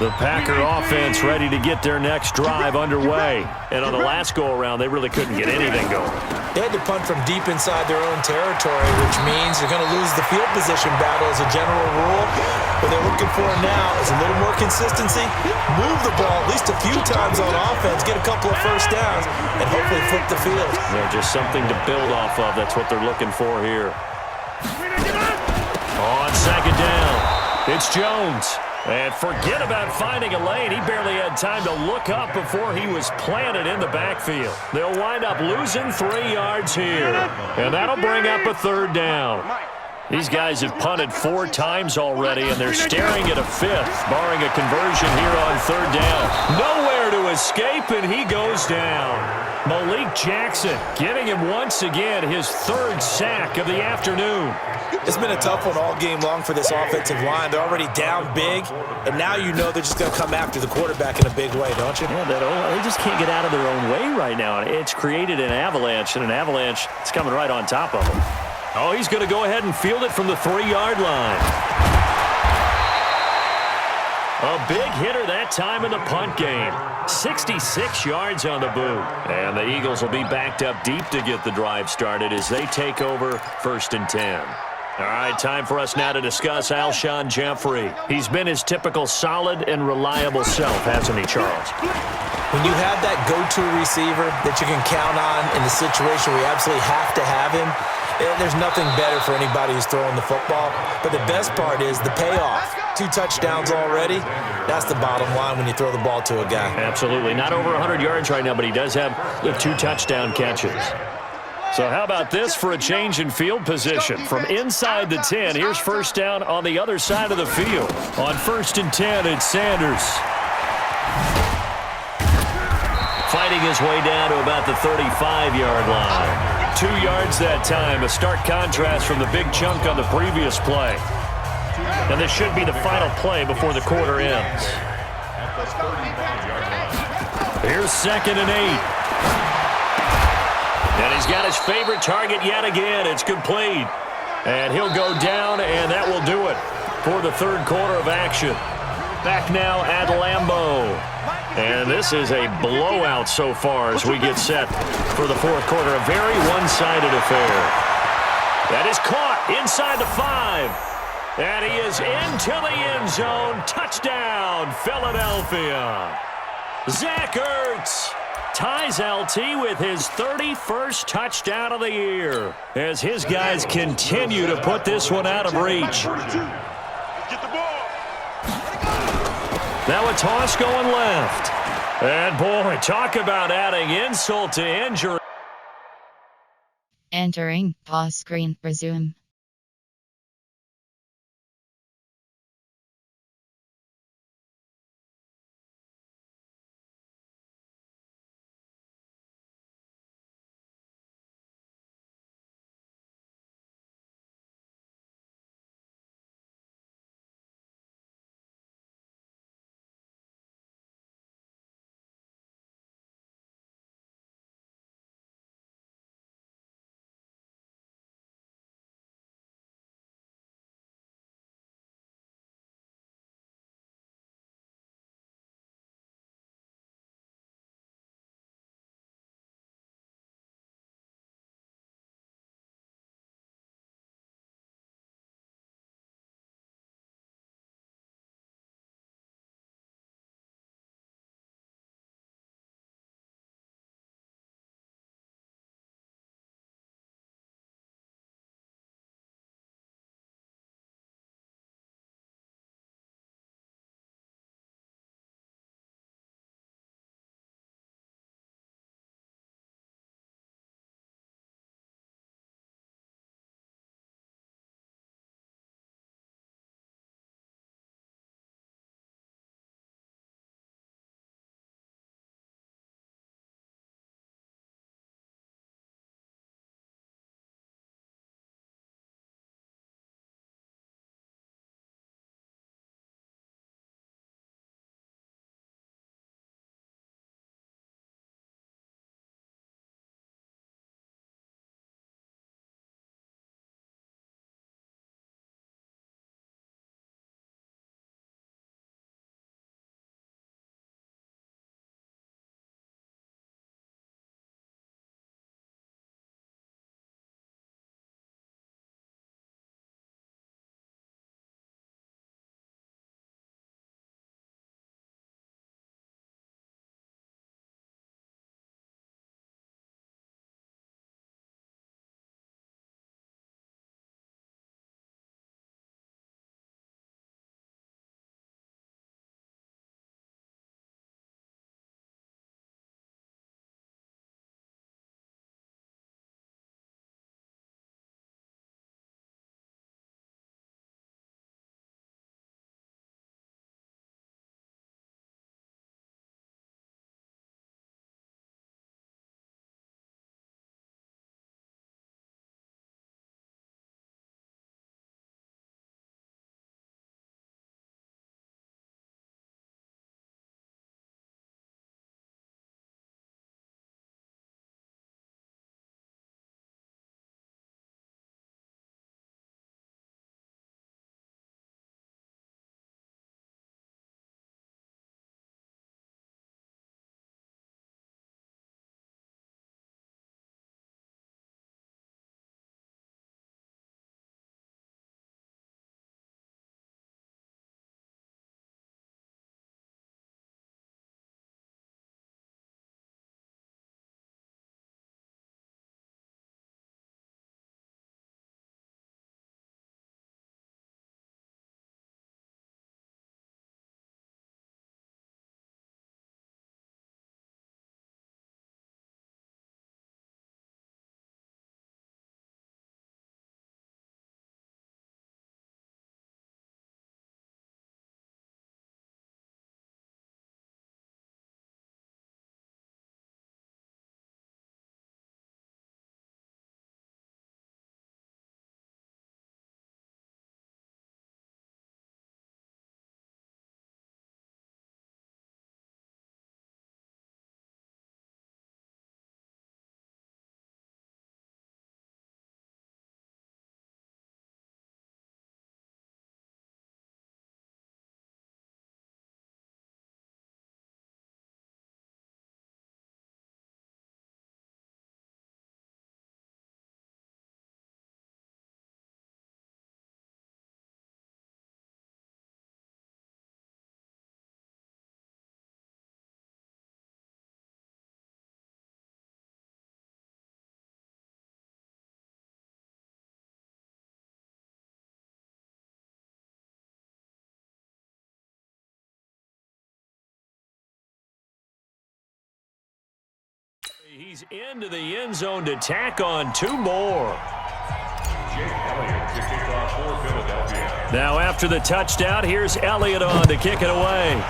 The Packer offense ready to get their next drive underway. And on the last go-around, they really couldn't get anything going. They had to punt from deep inside their own territory, which means they're going to lose the field position battle as a general rule. What they're looking for now is a little more consistency, move the ball at least a few times on offense, get a couple of first downs, and hopefully flip the field. Yeah, just something to build off of. That's what they're looking for here. On second down, it's Jones. And forget about finding a lane. He barely had time to look up before he was planted in the backfield. They'll wind up losing 3 yards here. And that'll bring up a third down. These guys have punted 4 times already, and they're staring at a 5th, barring a conversion here on third down. Nowhere to escape, and he goes down. Malik Jackson getting him once again his 3rd sack of the afternoon. It's been a tough one all game long for this offensive line. They're already down big, and now you know they're just going to come after the quarterback in a big way, don't you? Yeah, they just can't get out of their own way right now. It's created an avalanche, and an avalanche is coming right on top of them. Oh, he's going to go ahead and field it from the 3-yard line. A big hitter that time in the punt game. 66 yards on the boot. And the Eagles will be backed up deep to get the drive started as they take over 1st and 10. All right, time for us now to discuss Alshon Jeffrey. He's been his typical solid and reliable self, hasn't he, Charles? When you have that go-to receiver that you can count on in the situation where you absolutely have to have him, there's nothing better for anybody who's throwing the football. But the best part is the payoff. 2 touchdowns already. That's the bottom line when you throw the ball to a guy. Absolutely. Not over 100 yards right now, but he does have the 2 touchdown catches. So how about this for a change in field position? From inside the 10, here's first down on the other side of the field. On 1st and 10, it's Sanders. Fighting his way down to about the 35-yard line. 2 yards that time, a stark contrast from the big chunk on the previous play. And this should be the final play before the quarter ends. Here's 2nd and 8. And he's got his favorite target yet again. It's complete. And he'll go down, and that will do it for the 3rd quarter of action. Back now at Lambeau. And this is a blowout so far as we get set for the 4th quarter. A very one-sided affair. That is caught inside the 5. And he is into the end zone. Touchdown, Philadelphia. Zach Ertz ties LT with his 31st touchdown of the year as his guys continue to put this one out of reach. Now a toss going left. And boy, talk about adding insult to injury. Entering pause screen, resume. He's into the end zone to tack on 2 more. Now after the touchdown, here's Elliott on to kick it away.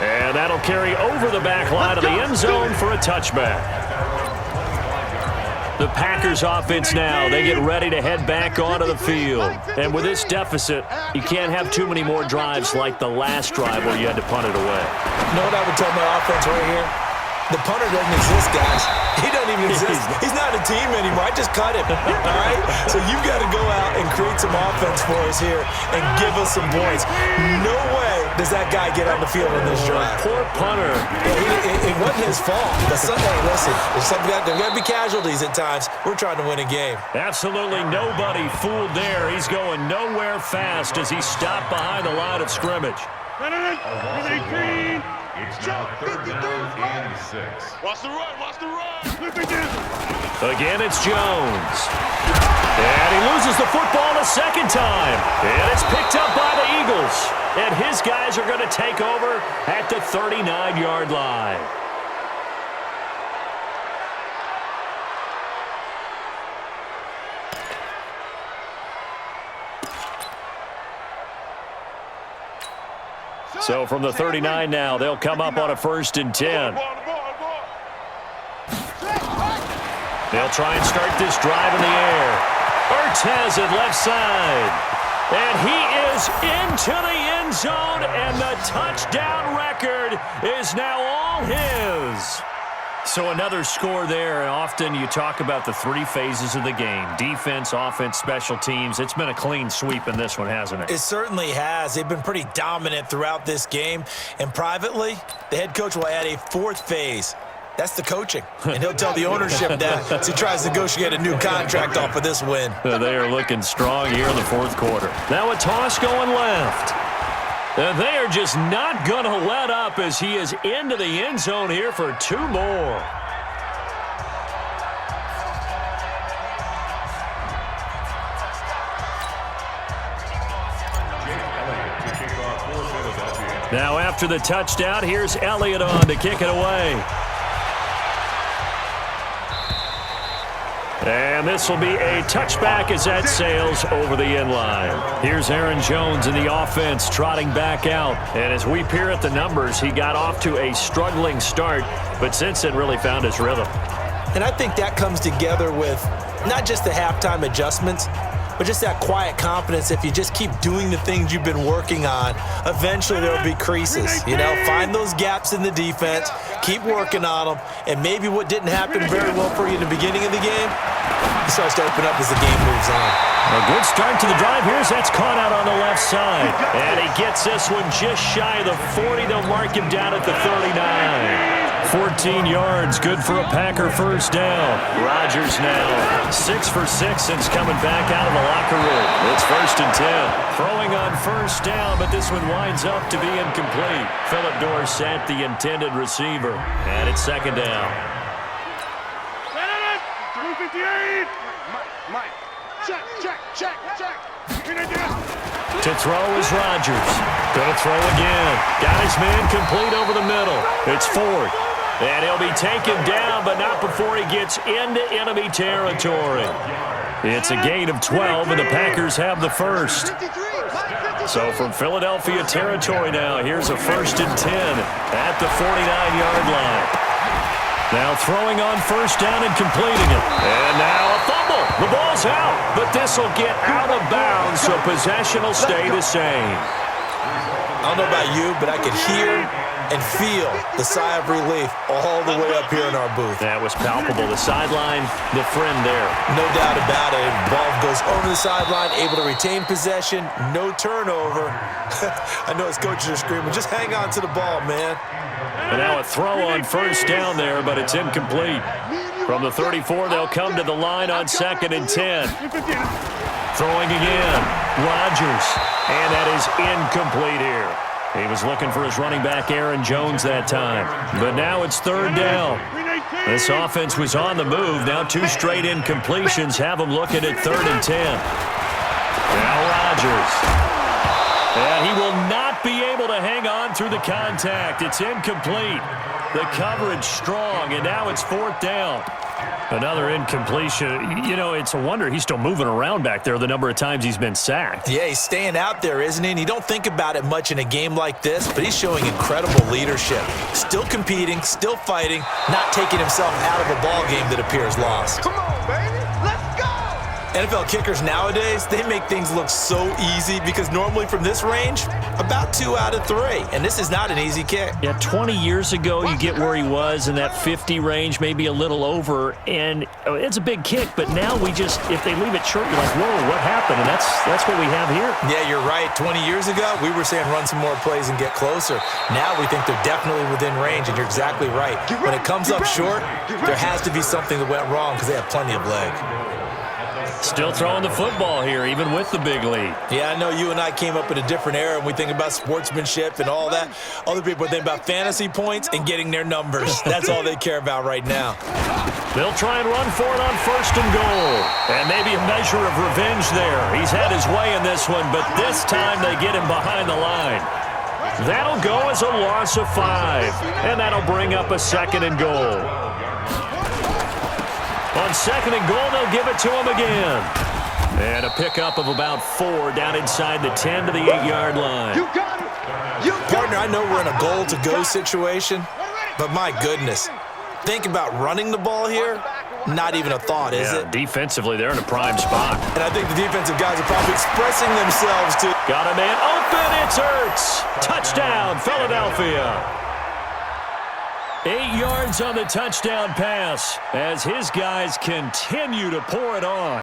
And that'll carry over the back line of the end zone for a touchback. The Packers offense now, they get ready to head back onto the field. And with this deficit, you can't have too many more drives like the last drive where you had to punt it away. You know what I would tell my offense right here? The punter doesn't exist, guys. He doesn't even exist. He's not a team anymore. I just cut him, all right? So you've got to go out and create some offense for us here and give us some points. No way does that guy get on the field on this drive. Poor punter. It wasn't his fault. But hey, listen, there's got to be casualties at times. We're trying to win a game. Absolutely nobody fooled there. He's going nowhere fast as he stopped behind the line of scrimmage. It's now 3rd down and 6. Watch the run, watch the run. Again, it's Jones. And he loses the football a second time. And it's picked up by the Eagles. And his guys are going to take over at the 39-yard line. So from the 39 now, they'll come up on a 1st and 10. They'll try and start this drive in the air. Ortez at left side. And he is into the end zone, and the touchdown record is now all his. So another score there, and often you talk about the 3 phases of the game. Defense, offense, special teams. It's been a clean sweep in this one, hasn't it? It certainly has. They've been pretty dominant throughout this game. And privately, the head coach will add a 4th phase. That's the coaching. And he'll tell the ownership that as he tries to negotiate a new contract off of this win. They are looking strong here in the 4th quarter. Now a toss going left. They are just not going to let up as he is into the end zone here for 2 more. Now after the touchdown, here's Elliott on to kick it away. And this will be a touchback as that sails over the end line. Here's Aaron Jones in the offense trotting back out. And as we peer at the numbers, he got off to a struggling start, but since then really found his rhythm. And I think that comes together with not just the halftime adjustments, but just that quiet confidence. If you just keep doing the things you've been working on, eventually there will be creases. You know, find those gaps in the defense, keep working on them, and maybe what didn't happen very well for you in the beginning of the game, it starts to open up as the game moves on. A good start to the drive here as that's caught out on the left side. And he gets this one just shy of the 40. They'll mark him down at the 39. 14 yards, good for a Packer 1st down. Rodgers now 6 for 6 since coming back out of the locker room. It's 1st and 10. Throwing on 1st down, but this one winds up to be incomplete. Philip Dorsett, the intended receiver. And it's 2nd down. 358. Mike. Check. To throw is Rodgers. Going to throw again. Got his man complete over the middle. It's 4th. And he'll be taken down, but not before he gets into enemy territory. It's a gain of 12, and the Packers have the 1st. So from Philadelphia territory now, here's a 1st and 10 at the 49-yard line. Now throwing on 1st down and completing it. And now a fumble. The ball's out, but this will get out of bounds, so possession will stay the same. I don't know about you, but I could hear and feel the sigh of relief all the way up here in our booth. That was palpable. The sideline, the friend there. No doubt about it. Ball goes over the sideline, able to retain possession, no turnover. I know his coaches are screaming, just hang on to the ball, man. And now a throw on 1st down there, but it's incomplete. From the 34, they'll come to the line on 2nd and 10. Throwing again. Rodgers. And that is incomplete here. He was looking for his running back, Aaron Jones, that time. But now it's 3rd down. This offense was on the move. Now 2 straight incompletions have them looking at 3rd and 10. Now Rodgers. And he will not be able able to hang on through the contact. It's incomplete. The coverage strong, and now it's 4th down. Another incompletion. You know, it's a wonder he's still moving around back there the number of times he's been sacked. Yeah, he's staying out there, isn't he? And you don't think about it much in a game like this, but he's showing incredible leadership. Still competing, still fighting, not taking himself out of a ball game that appears lost. Come on, baby. Let's go. NFL kickers nowadays, they make things look so easy because normally from this range, about 2 out of 3. And this is not an easy kick. Yeah, 20 years ago, you get where he was in that 50 range, maybe a little over, and it's a big kick, but now if they leave it short, you're like, whoa, what happened? And that's what we have here. Yeah, you're right. 20 years ago, we were saying run some more plays and get closer. Now we think they're definitely within range, and you're exactly right. When it comes up short, there has to be something that went wrong because they have plenty of leg. Still throwing the football here, even with the big lead. Yeah, I know you and I came up in a different era, and we think about sportsmanship and all that. Other people think about fantasy points and getting their numbers. That's all they care about right now. They'll try and run for it on 1st and goal. And maybe a measure of revenge there. He's had his way in this one, but this time they get him behind the line. That'll go as a loss of 5, and that'll bring up a 2nd and goal. On 2nd and goal, they'll give it to him again. And a pickup of about 4 down inside the 10 to the 8-yard line. You got it. Partner, I know we're in a goal-to-go situation, but my goodness, think about running the ball here, not even a thought, is it? Defensively, they're in a prime spot. And I think the defensive guys are probably expressing themselves to... Got a man open, it's Ertz. Touchdown, Philadelphia. 8 yards on the touchdown pass as his guys continue to pour it on.